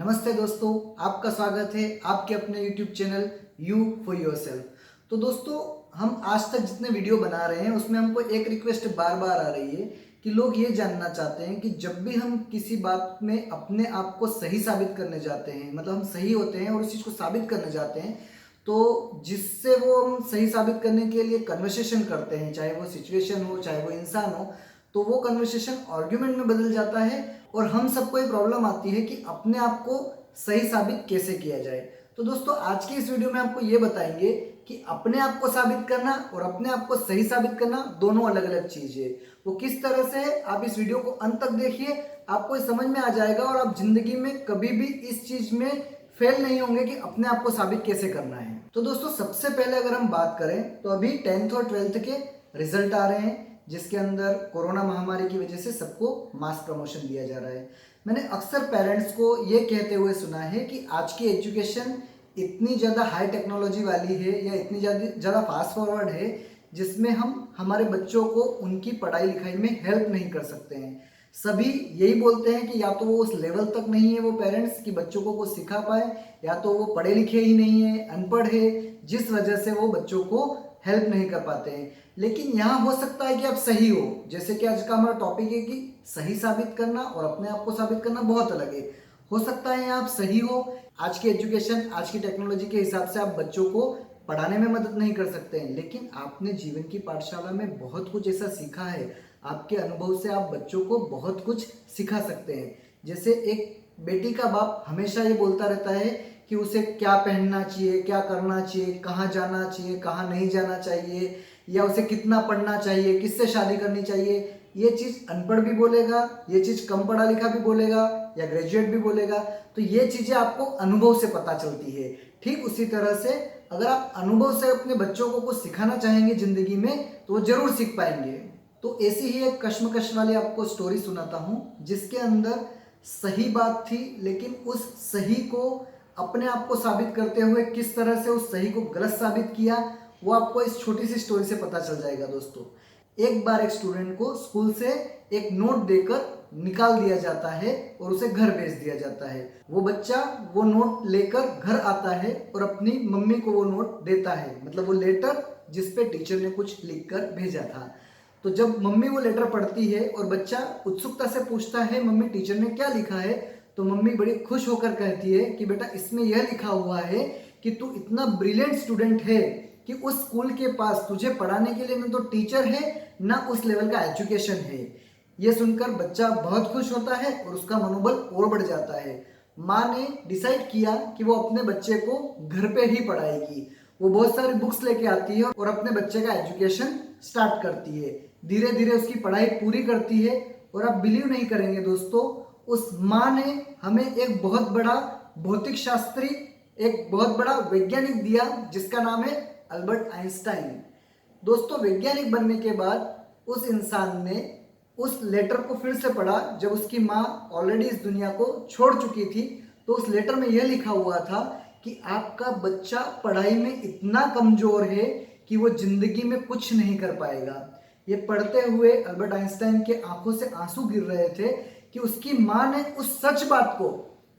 नमस्ते दोस्तों, आपका स्वागत है आपके अपने YouTube channel you for yourself. तो दोस्तों, हम आज तक जितने वीडियो बना रहे हैं उसमें हमको एक रिक्वेस्ट बार बार आ रही है कि लोग ये जानना चाहते हैं कि जब भी हम किसी बात में अपने आप को सही साबित करने जाते हैं, मतलब हम सही होते हैं और उस चीज़ को साबित करने जाते हैं, तो जिससे वो हम सही साबित करने के लिए कन्वर्सेशन करते हैं, चाहे वो सिचुएशन हो चाहे वो इंसान हो, तो वो कन्वर्सेशन आर्ग्यूमेंट में बदल जाता है और हम सबको ये प्रॉब्लम आती है कि अपने आप को सही साबित कैसे किया जाए। तो दोस्तों, आज की इस वीडियो में आपको ये बताएंगे कि अपने आप को साबित करना और अपने आप को सही साबित करना दोनों अलग अलग चीज है। वो किस तरह से है, आप इस वीडियो को अंत तक देखिए, आपको ये समझ में आ जाएगा और आप जिंदगी में कभी भी इस चीज में फेल नहीं होंगे कि अपने आप को साबित कैसे करना है। तो दोस्तों, सबसे पहले अगर हम बात करें तो अभी 10th और 12th के रिजल्ट आ रहे हैं, जिसके अंदर कोरोना महामारी की वजह से सबको मास प्रमोशन दिया जा रहा है। मैंने अक्सर पेरेंट्स को ये कहते हुए सुना है कि आज की एजुकेशन इतनी ज़्यादा हाई टेक्नोलॉजी वाली है या इतनी ज़्यादा फास्ट फॉरवर्ड है जिसमें हम हमारे बच्चों को उनकी पढ़ाई लिखाई में हेल्प नहीं कर सकते हैं। सभी यही बोलते हैं कि या तो वो उस लेवल तक नहीं है वो पेरेंट्स कि बच्चों को कुछ सिखा पाए, या तो वो पढ़े लिखे ही नहीं है, अनपढ़ है, जिस वजह से वो बच्चों को हेल्प नहीं कर पाते हैं। लेकिन यहाँ हो सकता है कि आप सही हो, जैसे कि आज का हमारा टॉपिक है कि सही साबित करना और अपने आप को साबित करना बहुत अलग है। हो सकता है यहाँ आप सही हो, आज की एजुकेशन आज की टेक्नोलॉजी के हिसाब से आप बच्चों को पढ़ाने में मदद नहीं कर सकते हैं, लेकिन आपने जीवन की पाठशाला में बहुत कुछ ऐसा सीखा है, आपके अनुभव से आप बच्चों को बहुत कुछ सिखा सकते हैं। जैसे एक बेटी का बाप हमेशा ये बोलता रहता है कि उसे क्या पहनना चाहिए, क्या करना चाहिए, कहाँ जाना चाहिए, कहाँ नहीं जाना चाहिए, या उसे कितना पढ़ना चाहिए, किससे शादी करनी चाहिए। ये चीज़ अनपढ़ भी बोलेगा, ये चीज़ कम पढ़ा लिखा भी बोलेगा या ग्रेजुएट भी बोलेगा। तो ये चीज़ें आपको अनुभव से पता चलती है। ठीक उसी तरह से अगर आप अनुभव से अपने बच्चों को कुछ सिखाना चाहेंगे ज़िंदगी में तो वो ज़रूर सीख पाएंगे। तो ऐसी ही एक कश्मकश वाली आपको स्टोरी सुनाता हूँ जिसके अंदर सही बात थी, लेकिन उस सही को अपने आप को साबित करते हुए किस तरह से उस सही को गलत साबित किया, वो आपको इस छोटी सी स्टोरी से पता चल जाएगा। दोस्तों, एक बार एक स्टूडेंट को स्कूल से एक नोट देकर निकाल दिया जाता है और उसे घर भेज दिया जाता है। वो बच्चा वो नोट लेकर घर आता है और अपनी मम्मी को वो नोट देता है, मतलब वो लेटर जिसपे टीचर ने कुछ लिखकर भेजा था। तो जब मम्मी वो लेटर पढ़ती है और बच्चा उत्सुकता से पूछता है मम्मी टीचर ने क्या लिखा है, तो मम्मी बड़ी खुश होकर कहती है कि बेटा इसमें यह लिखा हुआ है कि तू इतना ब्रिलियंट स्टूडेंट है कि उस स्कूल के पास तुझे पढ़ाने के लिए ना तो टीचर है ना उस लेवल का एजुकेशन है। ये सुनकर बच्चा बहुत खुश होता है और उसका मनोबल और बढ़ जाता है। माँ ने डिसाइड किया कि वो अपने बच्चे को घर पे ही पढ़ाएगी। वो बहुत सारी बुक्स लेके आती है और अपने बच्चे का एजुकेशन स्टार्ट करती है। धीरे धीरे उसकी पढ़ाई पूरी करती है और आप बिलीव नहीं करेंगे दोस्तों, उस माँ ने हमें एक बहुत बड़ा भौतिक शास्त्री, एक बहुत बड़ा वैज्ञानिक दिया जिसका नाम है अल्बर्ट आइंस्टाइन। दोस्तों, वैज्ञानिक बनने के बाद उस इंसान ने उस लेटर को फिर से पढ़ा जब उसकी माँ ऑलरेडी इस दुनिया को छोड़ चुकी थी। तो उस लेटर में यह लिखा हुआ था कि आपका बच्चा पढ़ाई में इतना कमजोर है कि वो जिंदगी में कुछ नहीं कर पाएगा। ये पढ़ते हुए अल्बर्ट आइंस्टाइन के आंखों से आंसू गिर रहे थे कि उसकी माँ ने उस सच बात को,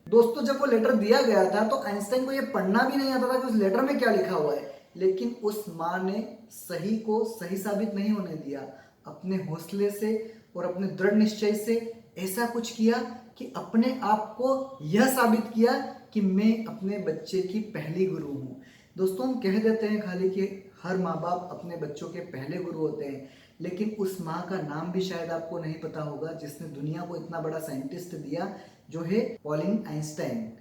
दोस्तों जब वो लेटर दिया गया था तो आइंस्टाइन को ये पढ़ना भी नहीं आता था कि उस लेटर में क्या लिखा हुआ है, लेकिन उस माँ ने सही को सही साबित नहीं होने दिया। अपने हौसले से और अपने दृढ़ निश्चय से ऐसा कुछ किया कि अपने आप को यह साबित किया कि मैं अपने बच्चे की पहली गुरु हूँ। दोस्तों, हम कह देते हैं खाली कि हर माँ बाप अपने बच्चों के पहले गुरु होते हैं, लेकिन उस माँ का नाम भी शायद आपको नहीं पता होगा जिसने दुनिया को इतना बड़ा साइंटिस्ट दिया, जो है पॉलिन आइंस्टाइन।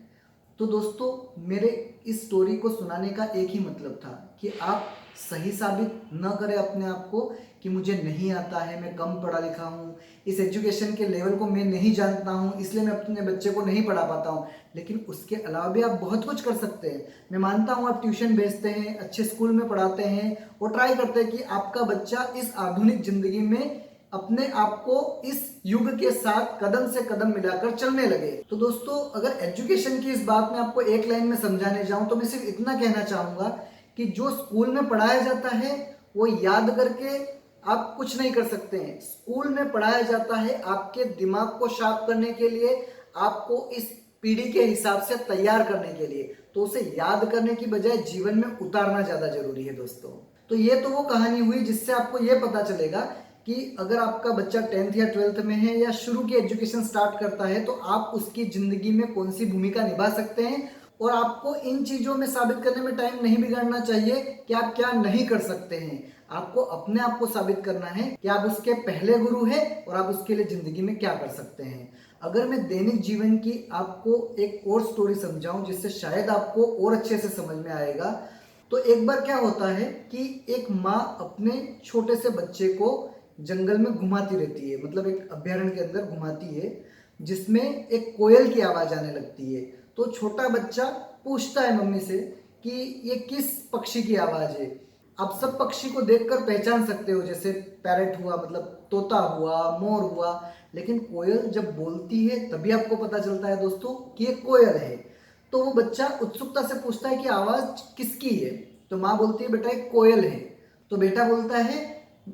तो दोस्तों, मेरे इस स्टोरी को सुनाने का एक ही मतलब था कि आप सही साबित न करें अपने आप को कि मुझे नहीं आता है, मैं कम पढ़ा लिखा हूँ, इस एजुकेशन के लेवल को मैं नहीं जानता हूँ, इसलिए मैं अपने बच्चे को नहीं पढ़ा पाता हूँ। लेकिन उसके अलावा भी आप बहुत कुछ कर सकते हैं। मैं मानता हूँ आप ट्यूशन भेजते हैं, अच्छे स्कूल में पढ़ाते हैं और ट्राई करते हैं कि आपका बच्चा इस आधुनिक जिंदगी में अपने आप को इस युग के साथ कदम से कदम मिलाकर चलने लगे। तो दोस्तों, अगर एजुकेशन की इस बात में आपको एक लाइन में समझाने जाऊं तो मैं सिर्फ इतना कहना चाहूंगा कि जो स्कूल में पढ़ाया जाता है वो याद करके आप कुछ नहीं कर सकते हैं। स्कूल में पढ़ाया जाता है आपके दिमाग को शार्प करने के लिए, आपको इस पीढ़ी के हिसाब से तैयार करने के लिए, तो उसे याद करने की बजाय जीवन में उतारना ज्यादा जरूरी है दोस्तों। तो ये तो वो कहानी हुई जिससे आपको ये पता चलेगा कि अगर आपका बच्चा 10th या 12th में है या शुरू की एजुकेशन स्टार्ट करता है तो आप उसकी जिंदगी में कौन सी भूमिका निभा सकते हैं। और आपको इन चीजों में साबित करने में टाइम नहीं बिगाड़ना चाहिए कि आप क्या नहीं कर सकते हैं। आपको अपने आप को साबित करना है कि आप उसके पहले गुरु हैं और आप उसके लिए जिंदगी में क्या कर सकते हैं। अगर मैं दैनिक जीवन की आपको एक और स्टोरी समझाऊं जिससे शायद आपको और अच्छे से समझ में आएगा, तो एक बार क्या होता है कि एक माँ अपने छोटे से बच्चे को जंगल में घुमाती रहती है, मतलब एक अभ्यारण्य के अंदर घुमाती है जिसमें एक कोयल की आवाज आने लगती है। तो छोटा बच्चा पूछता है मम्मी से कि ये किस पक्षी की आवाज है। आप सब पक्षी को देखकर पहचान सकते हो, जैसे पैरट हुआ मतलब तोता हुआ, मोर हुआ, लेकिन कोयल जब बोलती है तभी आपको पता चलता है दोस्तों कि ये कोयल है। तो वो बच्चा उत्सुकता से पूछता है कि आवाज किसकी है। तो माँ बोलती है बेटा एक कोयल है। तो बेटा बोलता है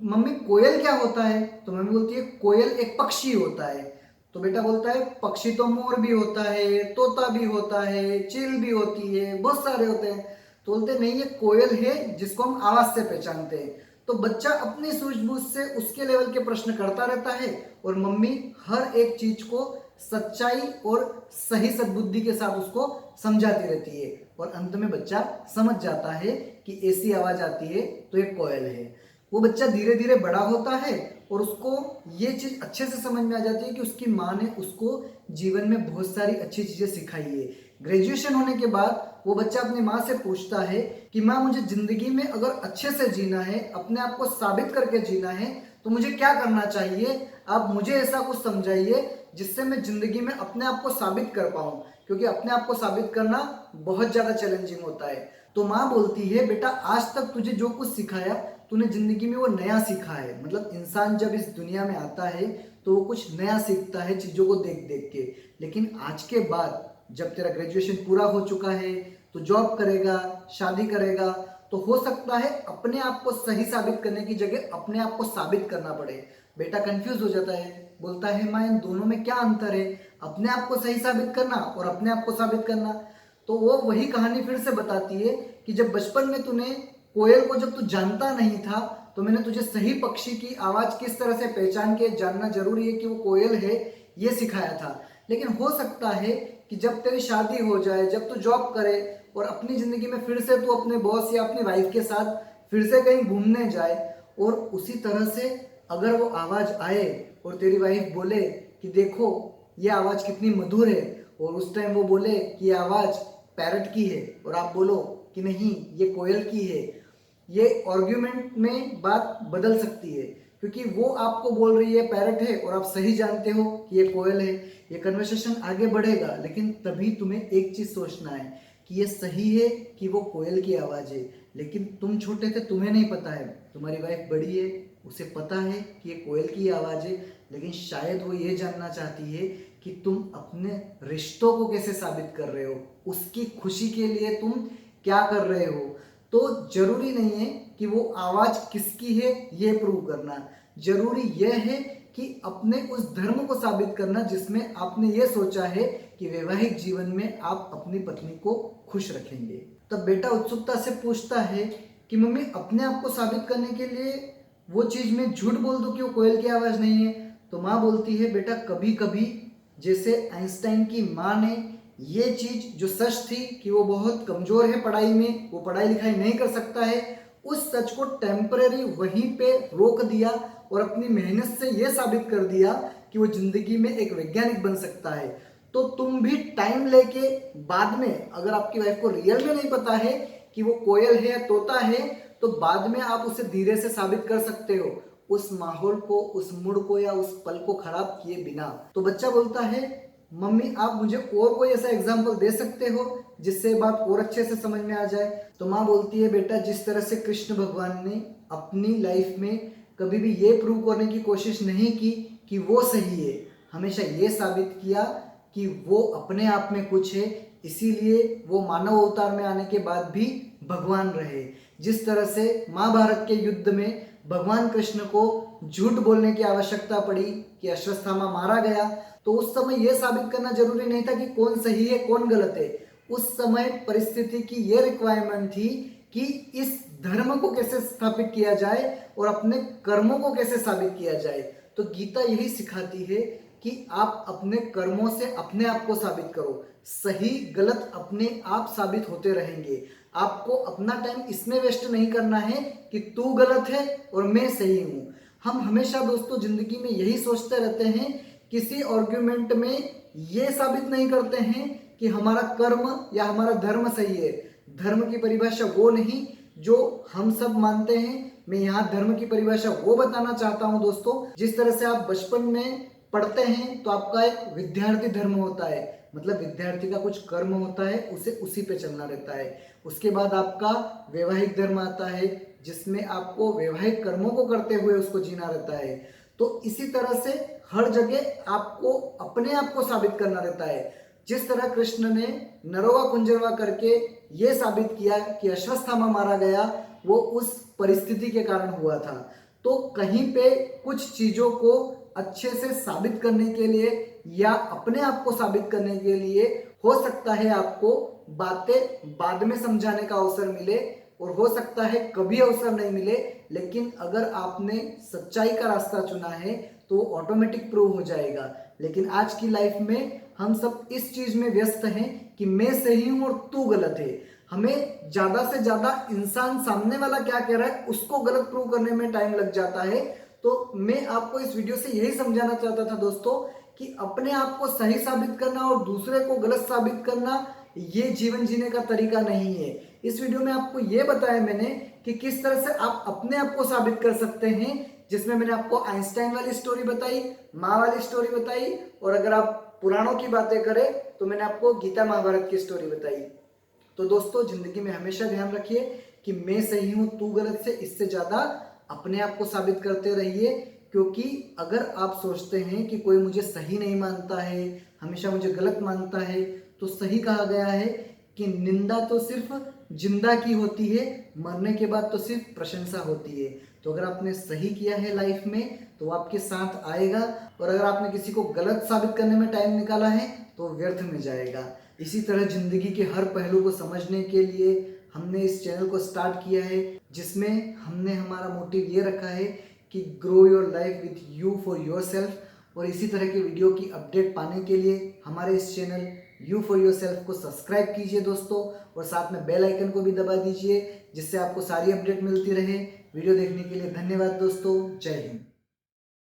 मम्मी कोयल क्या होता है। तो मम्मी बोलती है कोयल एक पक्षी होता है। तो बेटा बोलता है पक्षी तो मोर भी होता है, तोता भी होता है, चील भी होती है, बहुत सारे होते हैं। तो बोलते नहीं ये कोयल है जिसको हम आवाज से पहचानते हैं। तो बच्चा अपनी सूझबूझ से उसके लेवल के प्रश्न करता रहता है और मम्मी हर एक चीज को सच्चाई और सही सद्बुद्धि के साथ उसको समझाती रहती है और अंत में बच्चा समझ जाता है कि ऐसी आवाज आती है तो ये कोयल है। वो बच्चा धीरे धीरे बड़ा होता है और उसको ये चीज अच्छे से समझ में आ जाती है कि उसकी माँ ने उसको जीवन में बहुत सारी अच्छी चीजें सिखाई है। ग्रेजुएशन होने के बाद वो बच्चा अपनी माँ से पूछता है कि माँ मुझे जिंदगी में अगर अच्छे से जीना है, अपने आप को साबित करके जीना है, तो मुझे क्या करना चाहिए। आप मुझे ऐसा कुछ समझाइए जिससे मैं जिंदगी में अपने आप को साबित कर पाऊं, क्योंकि अपने आप को साबित करना बहुत ज्यादा चैलेंजिंग होता है। तो माँ बोलती है बेटा आज तक तुझे जो कुछ सिखाया तूने जिंदगी में वो नया सीखा है। मतलब इंसान जब इस दुनिया में आता है तो वो कुछ नया सीखता है चीजों को देख देख के। लेकिन आज के बाद जब तेरा ग्रेजुएशन पूरा हो चुका है तो जॉब करेगा, शादी करेगा, तो हो सकता है अपने आप को सही साबित करने की जगह अपने आप को साबित करना पड़े। बेटा कंफ्यूज हो जाता है, बोलता है माँ इन दोनों में क्या अंतर है, अपने आप को सही साबित करना और अपने आप को साबित करना। तो वो वही कहानी फिर से बताती है कि जब बचपन में तूने कोयल को जब तू जानता नहीं था तो मैंने तुझे सही पक्षी की आवाज किस तरह से पहचान के जानना जरूरी है कि वो कोयल है ये सिखाया था। लेकिन हो सकता है कि जब तेरी शादी हो जाए, जब तू जॉब करे और अपनी जिंदगी में फिर से तू अपने बॉस या अपनी वाइफ के साथ फिर से कहीं घूमने जाए और उसी तरह से अगर वो आवाज आए और तेरी वाइफ बोले कि देखो ये आवाज कितनी मधुर है, और उस टाइम वो बोले कि ये आवाज पैरट की है और आप बोलो कि नहीं ये कोयल की है, ये आर्ग्यूमेंट में बात बदल सकती है। क्योंकि वो आपको बोल रही है पैरट है और आप सही जानते हो कि ये कोयल है। ये कन्वर्सेशन आगे बढ़ेगा, लेकिन तभी तुम्हें एक चीज सोचना है कि ये सही है कि वो कोयल की आवाज है। लेकिन तुम छोटे थे, तुम्हें नहीं पता है, तुम्हारी वाइफ बड़ी है, उसे पता है कि ये कोयल की आवाज है। लेकिन शायद वो ये जानना चाहती है कि तुम अपने रिश्तों को कैसे साबित कर रहे हो, उसकी खुशी के लिए तुम क्या कर रहे हो। तो जरूरी नहीं है कि वो आवाज किसकी है ये प्रूव करना, जरूरी यह है कि अपने उस धर्म को साबित करना जिसमें आपने ये सोचा है कि वैवाहिक जीवन में आप अपनी पत्नी को खुश रखेंगे। तब बेटा उत्सुकता से पूछता है कि मम्मी अपने आप को साबित करने के लिए वो चीज में झूठ बोल दूं कि वो कोयल की आवाज नहीं है। तो माँ बोलती है बेटा कभी कभी जैसे आइंस्टाइन की माँ ने ये चीज जो सच थी कि वो बहुत कमजोर है पढ़ाई में, वो पढ़ाई लिखाई नहीं कर सकता है, उस सच को टेम्पररी वहीं पे रोक दिया और अपनी मेहनत से ये साबित कर दिया कि वो जिंदगी में एक वैज्ञानिक बन सकता है। तो तुम भी टाइम लेके बाद में अगर आपकी वाइफ को रियल में नहीं पता है कि वो कोयल है या तोता है तो बाद में आप उसे धीरे से साबित कर सकते हो, उस माहौल को, उस मूड को या उस पल को खराब किए बिना। तो बच्चा बोलता है मम्मी आप मुझे और कोई ऐसा एग्जाम्पल दे सकते हो जिससे बात और अच्छे से समझ में आ जाए। तो माँ बोलती है बेटा जिस तरह से कृष्ण भगवान ने अपनी लाइफ में कभी भी ये प्रूव करने की कोशिश नहीं की कि वो सही है, हमेशा ये साबित किया कि वो अपने आप में कुछ है, इसीलिए वो मानव अवतार में आने के बाद भी भगवान रहे। जिस तरह से महाभारत के युद्ध में भगवान कृष्ण को झूठ बोलने की आवश्यकता पड़ी कि अश्वत्थामा मारा गया, तो उस समय यह साबित करना जरूरी नहीं था कि कौन सही है कौन गलत है। उस समय परिस्थिति की यह रिक्वायरमेंट थी कि इस धर्म को कैसे स्थापित किया जाए और अपने कर्मों को कैसे साबित किया जाए। तो गीता यही सिखाती है कि आप अपने कर्मों से अपने आप को साबित करो। सही गलत अपने आप साबित होते रहेंगे। आपको अपना टाइम इसमें वेस्ट नहीं करना है कि तू गलत है और मैं सही हूं। हम हमेशा दोस्तों जिंदगी में यही सोचते रहते हैं, किसी आर्ग्यूमेंट में ये साबित नहीं करते हैं कि हमारा कर्म या हमारा धर्म सही है। धर्म की परिभाषा वो नहीं जो हम सब मानते हैं। मैं यहाँ धर्म की परिभाषा वो बताना चाहता हूँ दोस्तों, जिस तरह से आप बचपन में पढ़ते हैं तो आपका एक विद्यार्थी धर्म होता है, मतलब विद्यार्थी का कुछ कर्म होता है, उसे उसी पे चलना रहता है। उसके बाद आपका वैवाहिक धर्म आता है, जिसमें आपको वैवाहिक कर्मों को करते हुए उसको जीना रहता है। तो इसी तरह से हर जगह आपको अपने आप को साबित करना रहता है। जिस तरह कृष्ण ने नरोवा कुंजरवा करके ये साबित किया कि अश्वत्थामा मारा गया, वो उस परिस्थिति के कारण हुआ था। तो कहीं पे कुछ चीजों को अच्छे से साबित करने के लिए या अपने आप को साबित करने के लिए हो सकता है आपको बातें बाद में समझाने का अवसर मिले और हो सकता है कभी अवसर नहीं मिले, लेकिन अगर आपने सच्चाई का रास्ता चुना है तो ऑटोमेटिक प्रूव हो जाएगा। लेकिन आज की लाइफ में हम सब इस चीज में व्यस्त हैं कि मैं सही हूं और तू गलत है। हमें ज्यादा से ज्यादा इंसान सामने वाला क्या कह रहा है उसको गलत प्रूव करने में टाइम लग जाता है। तो मैं आपको इस वीडियो से यही समझाना चाहता था दोस्तों कि अपने आप को सही साबित करना और दूसरे को गलत साबित करना ये जीवन जीने का तरीका नहीं है। इस वीडियो में आपको ये बताया मैंने कि किस तरह से आप अपने आप को साबित कर सकते हैं, जिसमें मैंने आपको आइंस्टाइन वाली स्टोरी बताई, माँ वाली स्टोरी बताई, और अगर आप पुराणों की बातें करें तो मैंने आपको गीता महाभारत की स्टोरी बताई। तो दोस्तों जिंदगी में हमेशा ध्यान रखिए कि मैं सही हूं तू गलत से इससे ज्यादा अपने आप को साबित करते रहिए। क्योंकि अगर आप सोचते हैं कि कोई मुझे सही नहीं मानता है, हमेशा मुझे गलत मानता है, तो सही कहा गया है कि निंदा तो सिर्फ जिंदा की होती है, मरने के बाद तो सिर्फ प्रशंसा होती है। तो अगर आपने सही किया है लाइफ में तो आपके साथ आएगा, और अगर आपने किसी को गलत साबित करने में टाइम निकाला है तो व्यर्थ में जाएगा। इसी तरह जिंदगी के हर पहलू को समझने के लिए हमने इस चैनल को स्टार्ट किया है, जिसमें हमने हमारा मोटिव ये रखा है कि grow your life with you for your self. और इसी तरह के वीडियो की अपडेट पाने के लिए हमारे इस channel you for your self को सब्सक्राइब कीजिए दोस्तों, और साथ में बेल आइकन को भी दबा दीजिए, जिससे आपको सारी अपडेट मिलती रहे। वीडियो देखने के लिए धन्यवाद दोस्तों। जय हिंद।